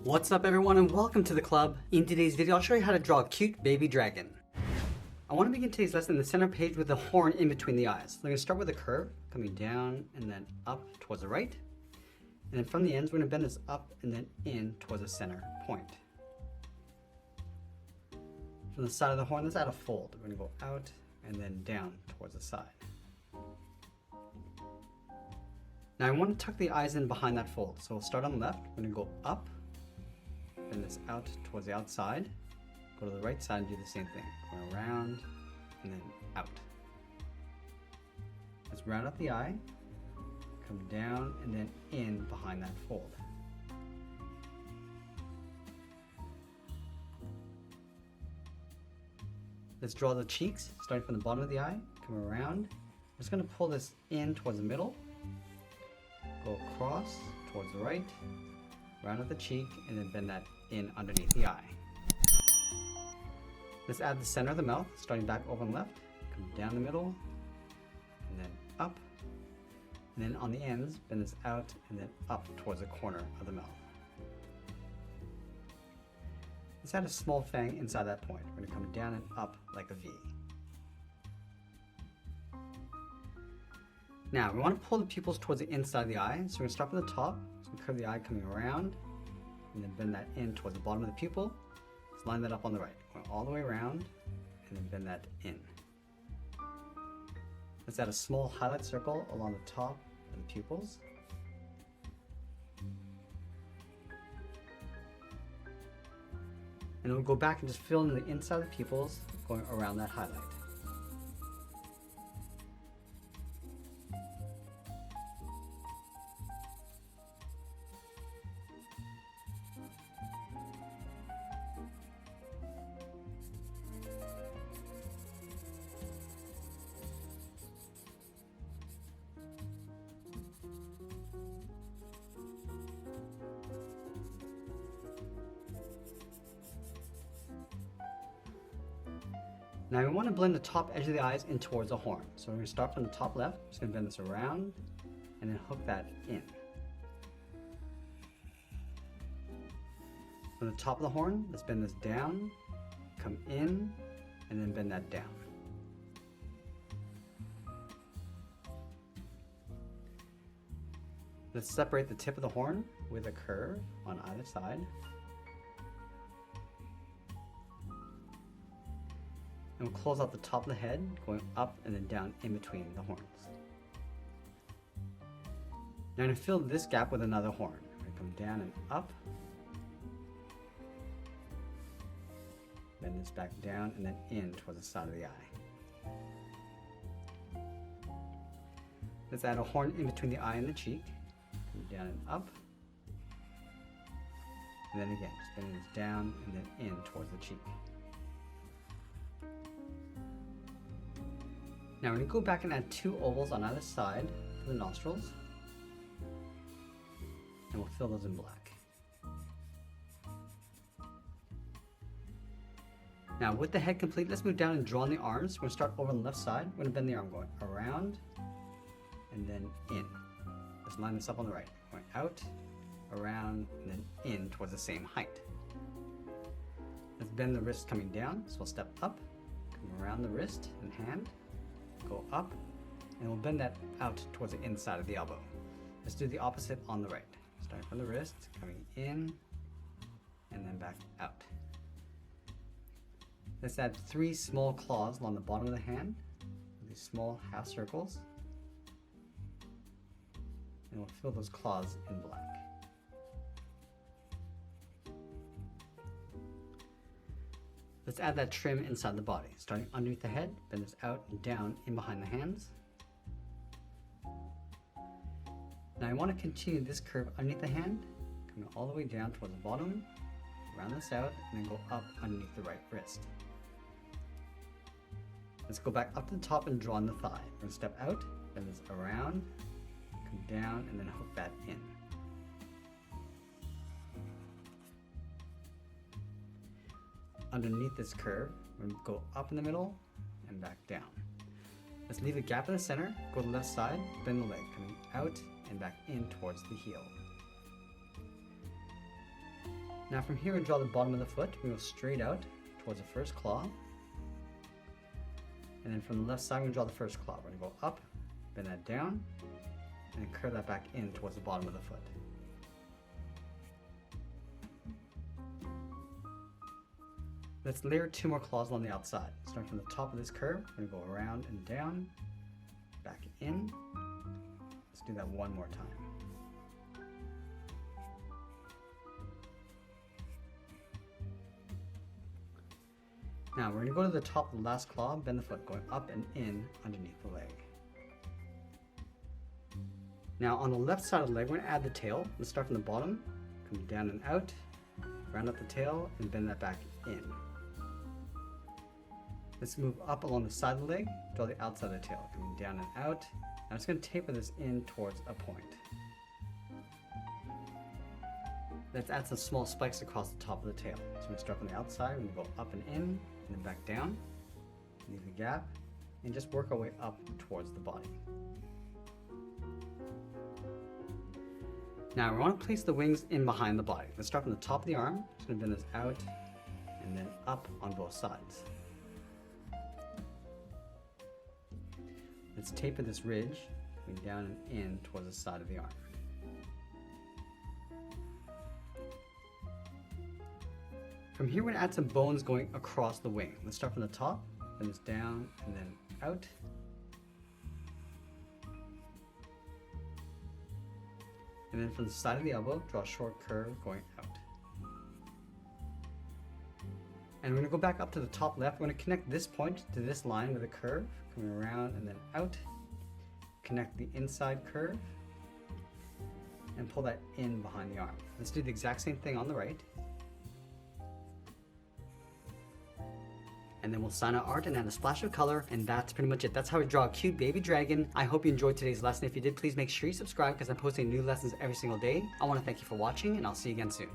What's up everyone and welcome to the club. In today's video I'll show you how to draw a cute baby dragon. I want to begin today's lesson in the center page with the horn in between the eyes. We're going to start with a curve coming down and then up towards the right. And then from the ends we're going to bend this up and then in towards the center point. From the side of the horn, let's add a fold. We're going to go out and then down towards the side. Now I want to tuck the eyes in behind that fold. So we'll start on the left. We're going to go up, bend this out towards the outside, go to the right side and do the same thing. Going around and then out. Let's round up the eye, come down and then in behind that fold. Let's draw the cheeks, starting from the bottom of the eye, come around. I'm just going to pull this in towards the middle, go across towards the right, round up the cheek, and then bend that in underneath the eye. Let's add the center of the mouth, starting back over on the left, come down the middle, and then up, and then on the ends, bend this out and then up towards the corner of the mouth. Let's add a small fang inside that point. We're going to come down and up like a V. Now we want to pull the pupils towards the inside of the eye, so we're going to start from the top, so we curve the eye coming around, and then bend that in towards the bottom of the pupil. Let's line that up on the right, going all the way around, and then bend that in. Let's add a small highlight circle along the top of the pupils. And then we'll go back and just fill in the inside of the pupils, going around that highlight. Now we want to blend the top edge of the eyes in towards the horn. So we're going to start from the top left, just going to bend this around and then hook that in. From the top of the horn, let's bend this down, come in, and then bend that down. Let's separate the tip of the horn with a curve on either side. And we'll close out the top of the head, going up and then down in between the horns. Now I'm going to fill this gap with another horn. I'm going to come down and up, bend this back down and then in towards the side of the eye. Let's add a horn in between the eye and the cheek, come down and up, and then again, just bend this down and then in towards the cheek. Now we're going to go back and add two ovals on either side for the nostrils, and we'll fill those in black. Now with the head complete, let's move down and draw on the arms. We're going to start over on the left side. We're going to bend the arm going around and then in. Let's line this up on the right, going out, around, and then in towards the same height. Let's bend the wrist coming down, so we'll step up, come around the wrist and hand, go up, and we'll bend that out towards the inside of the elbow. Let's do the opposite on the right. Starting from the wrist, coming in, and then back out. Let's add 3 small claws along the bottom of the hand, these small half circles, and we'll fill those claws in black. Let's add that trim inside the body, starting underneath the head, bend this out and down in behind the hands. Now I want to continue this curve underneath the hand, coming all the way down towards the bottom, round this out, and then go up underneath the right wrist. Let's go back up to the top and draw on the thigh. We're going to step out, bend this around, come down, and then hook that in. Underneath this curve, we're going to go up in the middle and back down. Let's leave a gap in the center, go to the left side, bend the leg, coming out and back in towards the heel. Now from here we draw the bottom of the foot, we go straight out towards the first claw. And then from the left side we draw the first claw. We're going to go up, bend that down, and then curve that back in towards the bottom of the foot. Let's layer 2 more claws on the outside. Starting from the top of this curve, we're going to go around and down, back in. Let's do that one more time. Now we're going to go to the top of the last claw, bend the foot, going up and in underneath the leg. Now on the left side of the leg, we're going to add the tail. Let's start from the bottom, come down and out, round up the tail, and bend that back in. Let's move up along the side of the leg, draw the outside of the tail, coming down and out. Now I'm just going to taper this in towards a point. Let's add some small spikes across the top of the tail. So we're going to start from the outside, we're going to go up and in, and then back down, leave a gap, and just work our way up towards the body. Now we want to place the wings in behind the body. Let's start from the top of the arm, just going to bend this out, and then up on both sides. Let's taper this ridge, going down and in towards the side of the arm. From here we're going to add some bones going across the wing. Let's start from the top, bend this down and then out. And then from the side of the elbow, draw a short curve going out. And we're going to go back up to the top left. We're going to connect this point to this line with a curve, coming around and then out. Connect the inside curve and pull that in behind the arm. Let's do the exact same thing on the right. And then we'll sign our art and add a splash of color, and that's pretty much it. That's how we draw a cute baby dragon. I hope you enjoyed today's lesson. If you did, please make sure you subscribe because I'm posting new lessons every single day. I want to thank you for watching, and I'll see you again soon.